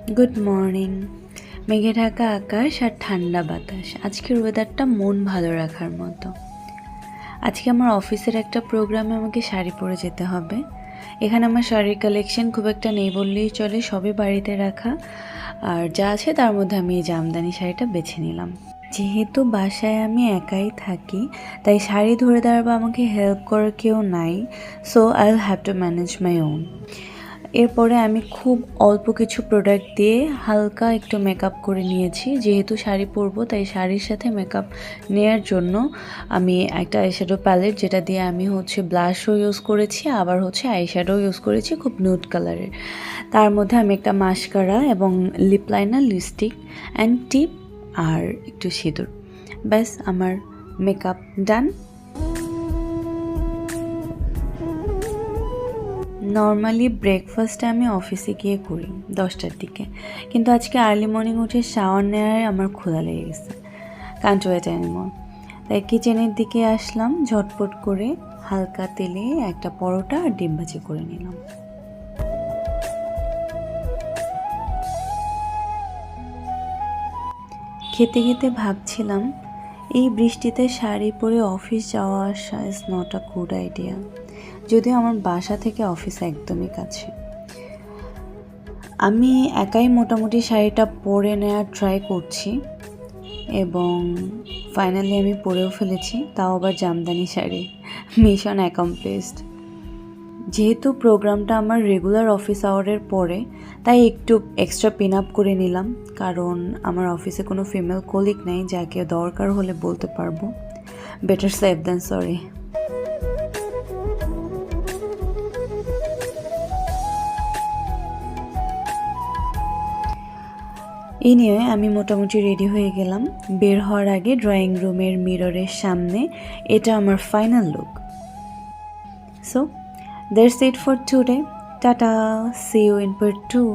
Good morning. মেঘে ঢাকা আকাশ আর ঠান্ডা বাতাস। আজকের ওয়েদারটা মন ভালো রাখার মতো। আজকে আমার অফিসের একটা প্রোগ্রামে আমাকে শাড়ি পরে যেতে হবে। এখানে আমার শাড়ির কালেকশন খুব একটা নেই বললেই চলে, সবই বাড়িতে রাখা। আর যা আছে তার মধ্যে আমি এই জামদানি শাড়িটা বেছে নিলাম। যেহেতু বাসায় আমি একাই থাকি, তাই শাড়ি ধরে দাঁড়াবো, আমাকে হেল্প করার কেউ নাই। So I will have to manage my own. এরপরে আমি খুব অল্প কিছু প্রোডাক্ট দিয়ে হালকা একটু মেকআপ করে নিয়েছি। যেহেতু শাড়ি পরবো তাই শাড়ির সাথে মেকআপ নেওয়ার জন্য আমি একটা আইশ্যাডো প্যালেট, যেটা দিয়ে আমি ব্লাশও ইউজ করেছি, আবার আইশ্যাডো ইউজ করেছি খুব নিউড কালারের। তার মধ্যে আমি একটা মাস্কারা এবং লিপ লাইনার, লিপস্টিক অ্যান্ড টিপ আর একটু সিঁদুর। ব্যাস, আমার মেকআপ ডান। নর্মালি ব্রেকফাস্টটা আমি অফিসে গিয়ে করি 10টার দিকে, কিন্তু আজকে আর্লি মর্নিং উঠে শাওয়ার নেওয়ায় আমার ক্ষুধা লেগে গেছে। Can't wait anymore. তাই কিচেনের দিকে আসলাম, ঝটপট করে হালকা তেলে একটা পরোটা আর ডিম ভাজি করে নিলাম। খেতে খেতে ভাবছিলাম, এই বৃষ্টিতে শাড়ি পরে অফিস যাওয়া আসা is not a good idea. যদিও আমার বাসা থেকে অফিস একদমই কাছে। আমি একাই মোটামুটি শাড়িটা পরে নেওয়ার ট্রাই করছি এবং ফাইনালি আমি পরেও ফেলেছি, তাও আবার জামদানি শাড়ি। Mission accomplished. যেহেতু প্রোগ্রামটা আমার রেগুলার অফিস আওয়ারের পরে, তাই একটু এক্সট্রা পিন আপ করে নিলাম, কারণ আমার অফিসে কোনো ফিমেল কলিগ নেই যাকে দরকার হলে বলতে পারবো। Better safe than sorry. এই নিয়ে আমি মোটামুটি রেডি হয়ে গেলাম। বের হওয়ার আগে ড্রয়িং রুমের মিররের সামনে এটা আমার final look. So that's it for today. Tata, see you in part 2।